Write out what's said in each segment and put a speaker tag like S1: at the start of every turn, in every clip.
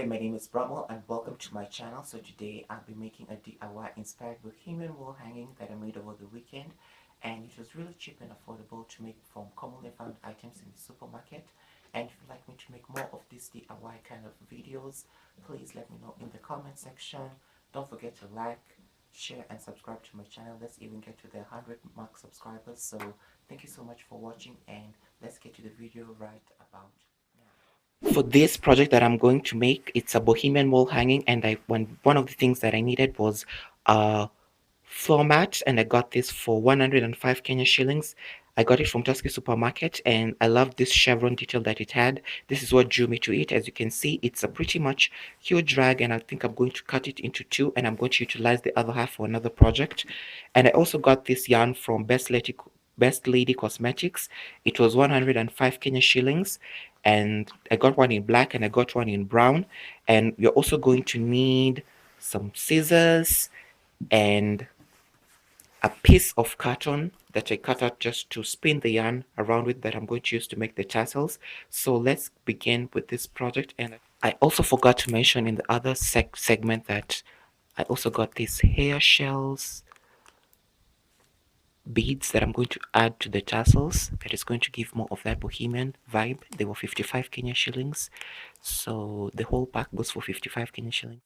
S1: my name is Bramwell and welcome to my channel. So today I'll be making a DIY inspired Bohemian wall hanging that I made over the weekend, and it was really cheap and affordable to make from commonly found items in the supermarket. And if you'd like me to make more of these DIY kind of videos, please let me know in the comment section. Don't forget to like, share and subscribe to my channel. Let's even get to the 100 mark subscribers. So thank you so much for watching, and let's get to the video right about now. For this project that I'm going to make, it's a Bohemian wall hanging, and one of the things that I needed was a floor mat, and I got this for 105 Kenya shillings. I got it from Tusky supermarket, and I love this chevron detail that it had. This is what drew me to it. As you can see, it's a pretty much huge rag, and I think I'm going to cut it into two, and I'm going to utilize the other half for another project. And I also got this yarn from Best Lady Cosmetics. It was 105 Kenya shillings, and I got one in black and I got one in brown. And you're also going to need some scissors and a piece of carton that I cut out just to spin the yarn around with, that I'm going to use to make the tassels. So let's begin with this project. And I also forgot to mention in the other segment that I also got these hair shells beads that I'm going to add to the tassels. That is going to give more of that bohemian vibe. They were 55 Kenya shillings, so the whole pack goes for 55 Kenya shillings.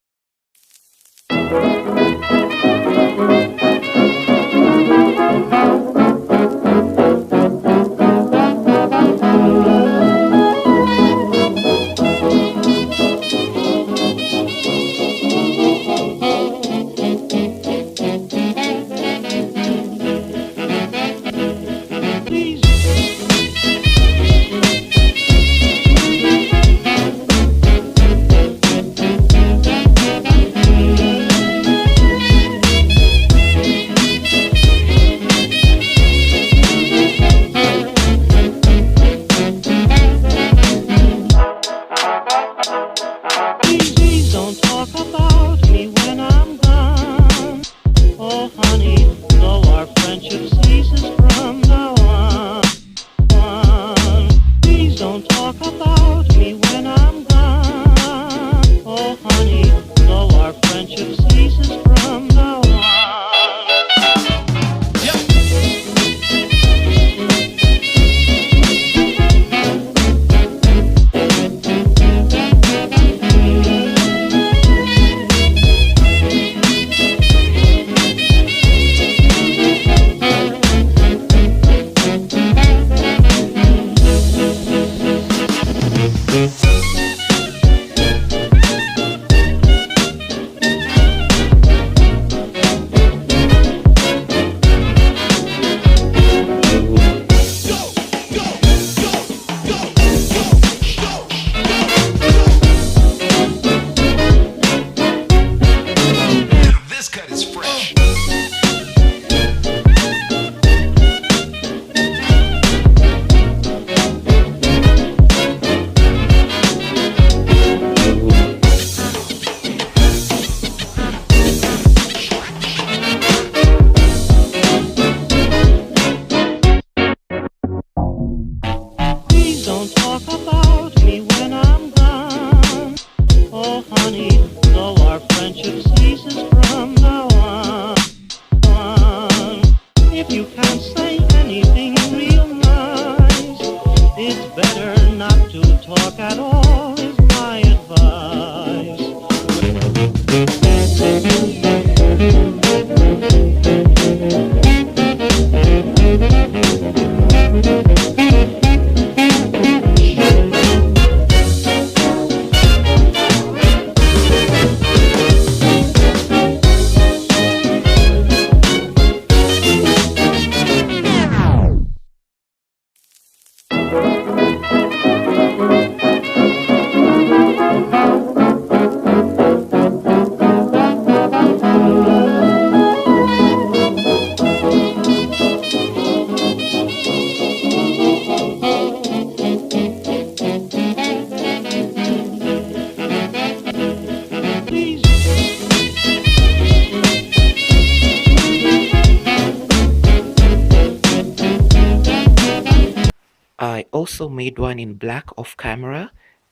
S1: I also made one in black off camera,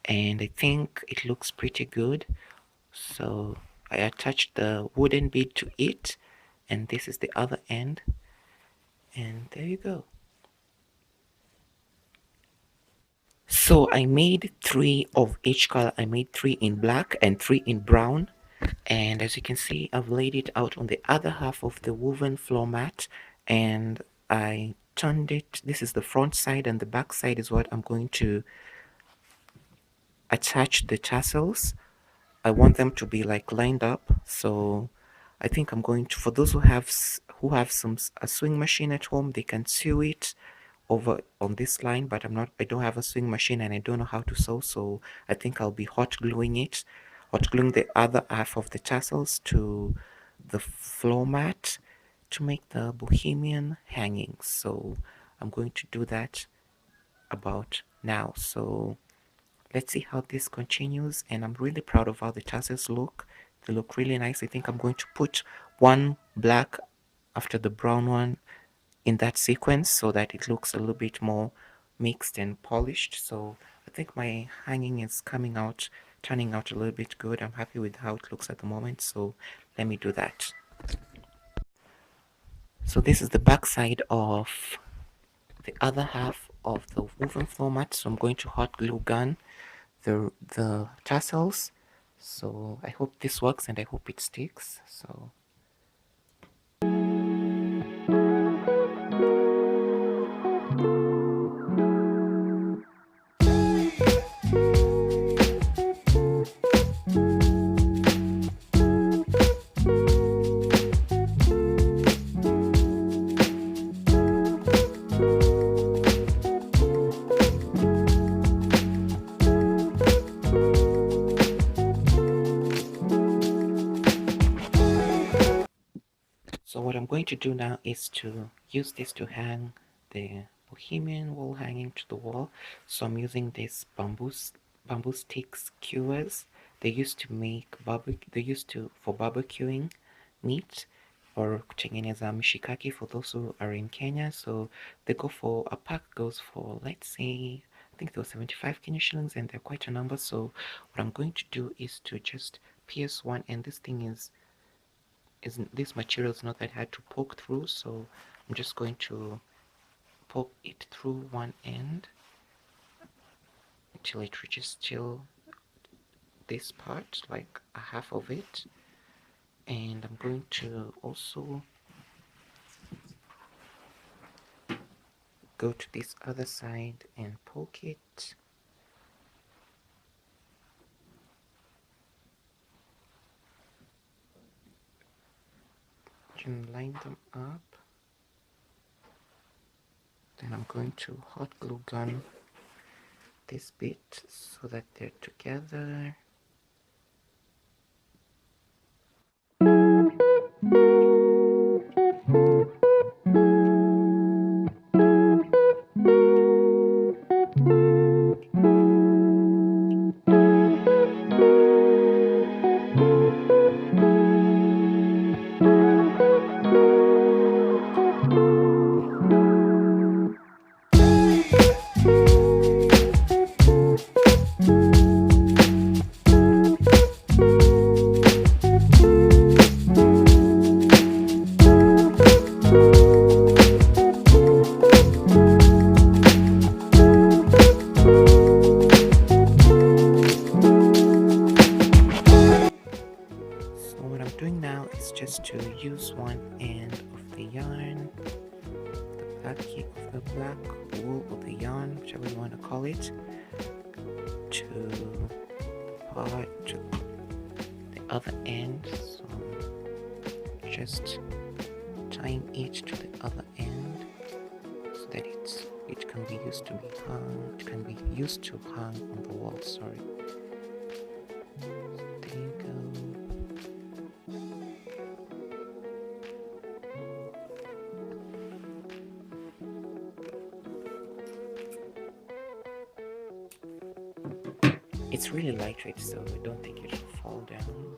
S1: and I think it looks pretty good. So I attached the wooden bead to it, and this is the other end, and there you go. So I made 3 of each color. I made 3 in black and 3 in brown. And as you can see, I've laid it out on the other half of the woven floor mat, and I turned it. This is the front side, and the back side is what I'm going to attach the tassels. I want them to be like lined up. So I think I'm going to, for those who have a sewing machine at home, they can sew it over on this line, but I don't have a sewing machine and I don't know how to sew, so I think I'll be hot gluing the other half of the tassels to the floor mat to make the bohemian hangings. So I'm going to do that about now. So let's see how this continues, and I'm really proud of how the tassels look. They look really nice. I think I'm going to put one black after the brown one in that sequence so that it looks a little bit more mixed and polished. So I think my hanging is turning out a little bit good. I'm happy with how it looks at the moment, so let me do that. So this is the back side of the other half of the woven floor mat. So I'm going to hot glue gun the tassels. So I hope this works and I hope it sticks. So what I'm going to do now is to use this to hang the bohemian wall hanging to the wall. So I'm using these bamboo stick skewers. They used to make for barbecuing meat or kutengeneza mishikaki for those who are in Kenya. So a pack goes for, let's say, I think there were 75 Kenya shillings, and they're quite a number. So what I'm going to do is to just pierce one, and this material is not that hard to poke through, so I'm just going to poke it through one end until it reaches till this part, like a half of it. And I'm going to also go to this other side and poke it. And line them up. Then I'm going to hot glue gun this bit so that they're together. What I'm doing now is just to use one end of the yarn, the black wool or the yarn, whichever you want to call it, to the other end. So I'm just tying it to the other end so that it can be used to be hung. It can be used to hang on the wall. Sorry. There you go. It's really lightweight, so I don't think it will fall down.